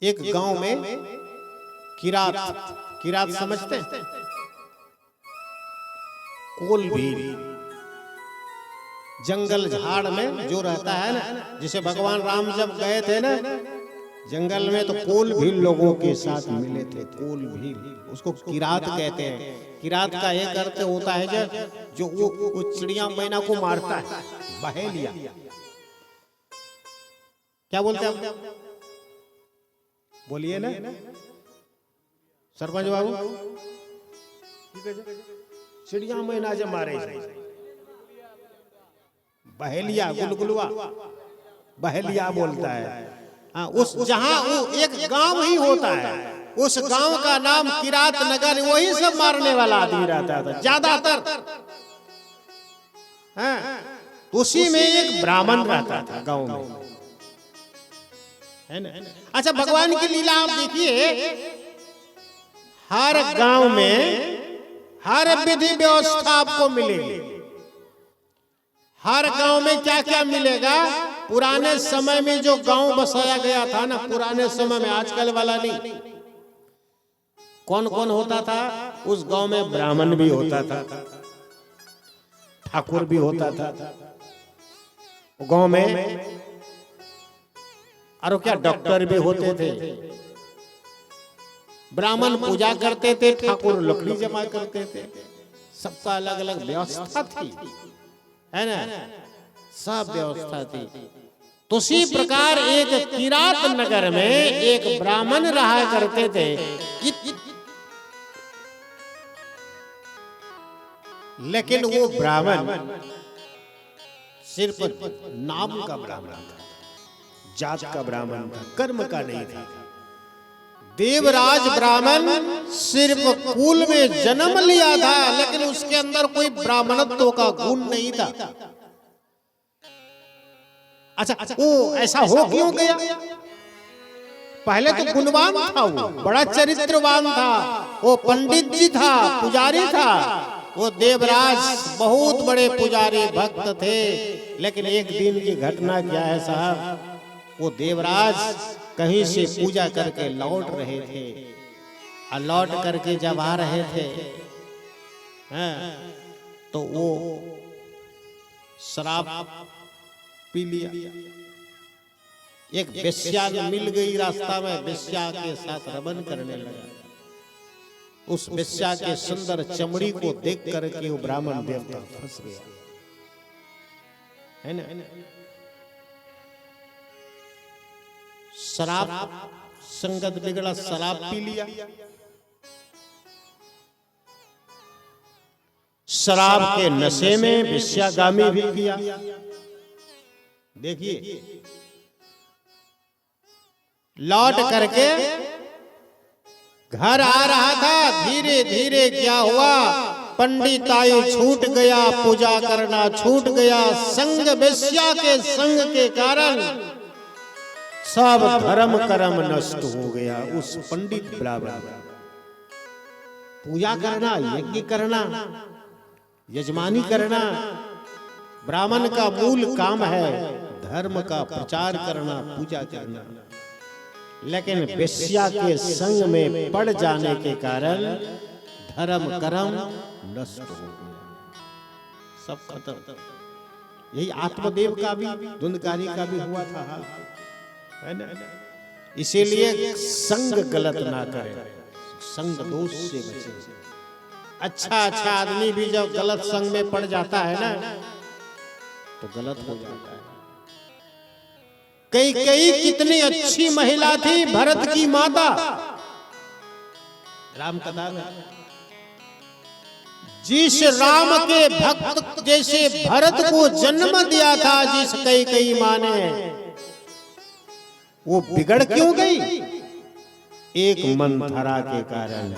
एक गांव में किरात, किरात समझते हैं? कोल भील, जंगल झाड़ में जो रहता है ना, जिसे भगवान राम जब गए थे ना जंगल में, तो कोल भील लोगों के साथ मिले थे। कोल भील, उसको किरात कहते हैं। किरात का एक अर्थ होता है जो वो चिड़िया मैना को मारता है, बहेलिया। क्या बोलते हैं? बोलिए ना सरपंच बाबू। चिड़िया मैना जो मारे, बहेलिया, गुलगुलवा बहेलिया बोलता है। हाँ, उस जहां वो एक गांव ही होता है, उस गांव का नाम किरात नगर, वही सब मारने वाला आदमी रहता था ज्यादातर। हाँ, उसी में एक ब्राह्मण रहता था गांव में, है ना। अच्छा, भगवान की लीला आप देखिए, हर गांव में हर विधि व्यवस्था आपको मिलेगी। हर गांव में क्या क्या मिलेगा? पुराने समय में जो गांव बसाया गया था ना, पुराने समय में, आजकल वाला नहीं। कौन कौन होता था उस गांव में? ब्राह्मण भी होता था, ठाकुर भी होता था गांव में, और क्या डॉक्टर भी होते थे। ब्राह्मण पूजा करते थे, ठाकुर लकड़ी जमा करते थे। सबका अलग अलग व्यवस्था थी, है ना, सब व्यवस्था थी। तो उसी प्रकार एक किरात नगर में एक ब्राह्मण रहा करते थे। लेकिन वो ब्राह्मण सिर्फ नाम का ब्राह्मण था, जात का ब्राह्मण था, कर्म का नहीं था। देवराज ब्राह्मण सिर्फ कुल में जन्म लिया था, लेकिन उसके अंदर कोई ब्राह्मणत्व का गुण नहीं था। अच्छा, वो ऐसा हो क्यों गया? पहले तो गुणवान था, वो बड़ा चरित्रवान था, वो पंडित जी था, पुजारी था। वो देवराज बहुत बड़े पुजारी भक्त थे। लेकिन एक दिन की घटना क्या है साहब, वो देवराज कहीं से पूजा करके लौट रहे थे, और लौट करके जब आ रहे थे, तो वो शराब पी लिया। एक वेश्या मिल गई रास्ता में, वेश्या के साथ रमन करने लगा। उस वेश्या के सुंदर चमड़ी को देख करके वो ब्राह्मण देवता फंस गया, है ना। शराब संगत बिगड़ा, शराब पी लिया। शराब के नशे में वेश्यागामी भी किया। देखिए, लौट करके घर आ रहा था, धीरे धीरे क्या हुआ, पंडिताई छूट गया, पूजा करना छूट गया। संग वेश्या के संग के कारण सब धर्म कर्म नष्ट हो गया। उस पंडित ब्राह्मण, पूजा करना, यज्ञ करना, यजमानी करना ब्राह्मण का मूल काम है, धर्म का प्रचार करना, पूजा करना। लेकिन वेश्या के संग में पड़ जाने के कारण धर्म कर्म नष्ट हो गया, सब खत्म। यही आत्मदेव का भी, धुंधकारी का भी हुआ था, है ना। इसीलिए संग गलत ना करें, संग दोष से बचें। अच्छा अच्छा आदमी भी जब गलत संग में पड़ जाता है ना, तो गलत हो जाता है। कई कई कितनी अच्छी महिला थी, भरत की माता, राम कथा में, जिस राम के भक्त जैसे भरत को जन्म दिया था, जिस कई कई माँ ने, वो बिगड़ क्यों गई? एक मंथरा के कारण,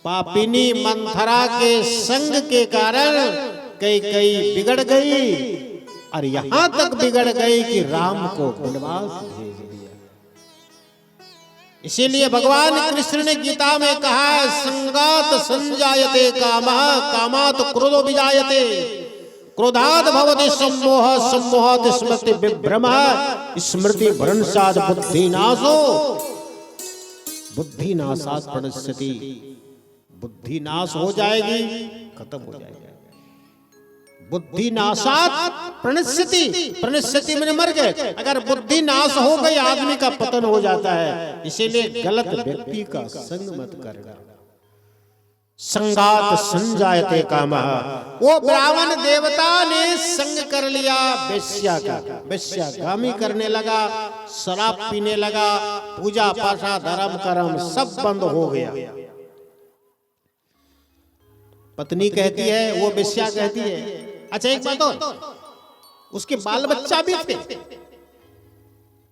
पापिनी मंथरा के संग के कारण कई कई बिगड़ गई, और यहां तक बिगड़ गई कि राम को वनवास भेज दिया। इसीलिए भगवान कृष्ण ने गीता में कहा है, संगात संजायते कामः, कामात् क्रोधो विजायते। क्रोधाद भवति सम्मोह, सम्मोहात् स्मृति विभ्रमः, स्मृति भ्रंशात् बुद्धिनाशो, बुद्धिनाशात् प्रणश्यति, बुद्धि नाश हो जाएगी, खत्म हो जाएगा। बुद्धि नाशात् प्रणश्यति, प्रणश्यति मैंने मर गए। अगर बुद्धि नाश हो गई आदमी का पतन हो जाता है। इसीलिए गलत व्यक्ति का संग मत करना। संगात संजायते कामः, वो ब्राह्मण देवता ने संग कर लिया वेश्या का, वेश्यागामी करने लगा, शराब पीने लगा, पूजा पाठा धर्म कर्म सब बंद हो गया। पत्नी कहती है, वो वेश्या कहती है। अच्छा एक बात और, उसके बाल बच्चा भी थे,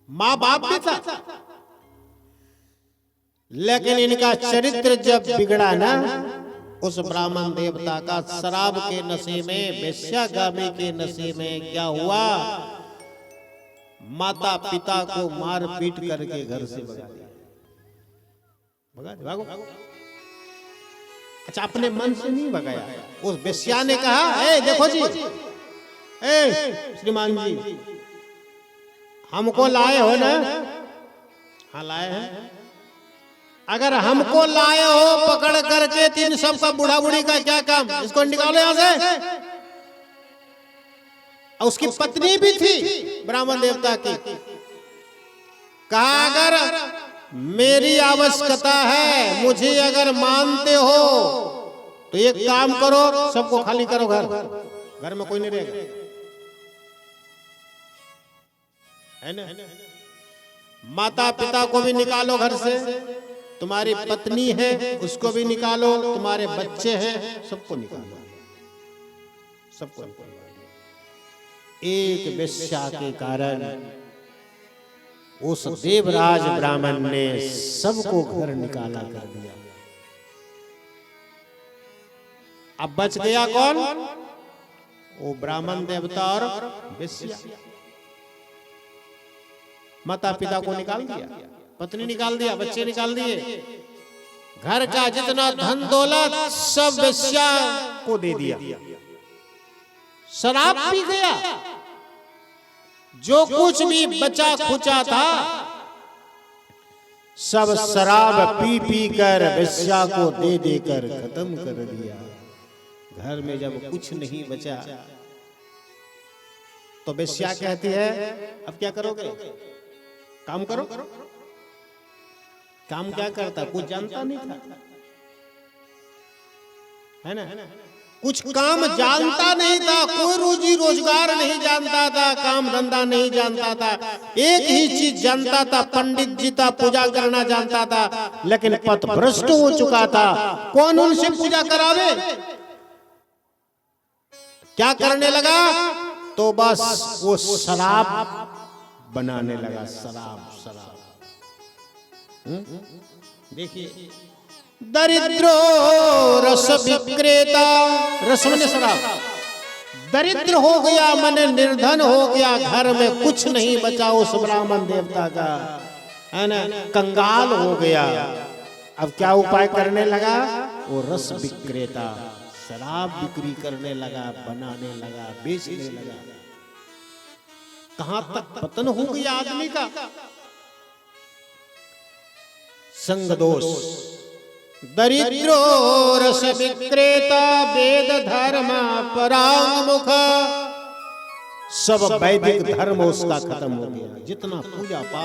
माँ बाप भी था, लेकिन इनका चरित्र जब बिगड़ा ना, उस ब्राह्मण देवता का शराब के नशे में, वेश्यागामी के नशे में क्या हुआ, माता पिता को मार पीट करके घर से भगा दिया। भागो। अच्छा अपने मन से नहीं भगाया। उस वेश्या ने कहा, ए देखो जी, ए श्रीमान जी, हमको लाए हो ना? हाँ लाए हैं। अगर हमको लाए हो पकड़ करके, तीन सबका बूढ़ा बूढ़ी का क्या काम, इसको निकालो यहां से। और उसकी पत्नी भी थी ब्राह्मण देवता की। कहा अगर मेरी आवश्यकता है, मुझे अगर मानते हो तो एक काम करो, सबको खाली करो, घर में कोई नहीं रहेगा, है ना? माता पिता को भी निकालो घर से, तुम्हारी पत्नी है उसको भी निकालो, तुम्हारे बच्चे हैं सबको निकालो, सबको निकालो। एक वेश्या के कारण उस देवराज ब्राह्मण ने सबको घर निकाला कर दिया। अब बच गया कौन? वो ब्राह्मण देवता और वेश्या। माता पिता को निकाल दिया, पत्नी निकाल दिया, बच्चे निकाल दिए, घर का जितना धन दौलत सब वेश्या को दे दिया। शराब पी गया, जो कुछ भी बचा खुचा था सब शराब पी पी कर वेश्या को दे देकर खत्म कर दिया। घर में जब कुछ नहीं बचा तो वेश्या कहती है, अब क्या करोगे? काम करो। काम क्या करता? कुछ जानता नहीं था, है ना? कुछ काम जानता नहीं था, कोई रोजी रोजगार नहीं जानता था, काम धंधा नहीं जानता था। एक ही चीज जानता था, पंडित जी था, पूजा करना जानता था, लेकिन पथ भ्रष्ट हो चुका था। कौन उनसे पूजा करावे? क्या करने लगा? तो बस वो शराब बनाने लगा, शराब। देखिए, दरिद्रो रस विक्रेता, रस में शराब, दरिद्र हो गया, मन निर्धन हो गया, घर में कुछ नहीं बचा उस ब्राह्मण देवता का, है ना? कंगाल हो गया। अब क्या उपाय करने लगा? वो रस विक्रेता शराब बिक्री करने लगा, बनाने लगा, बेचने लगा। कहां तक पतन हो गया आदमी का? संग दोष। दरिद्रो रस विक्रेता वेद धर्म परांगमुख, सब वैदिक धर्म उसका खत्म हो गया। जितना पूजा पाठ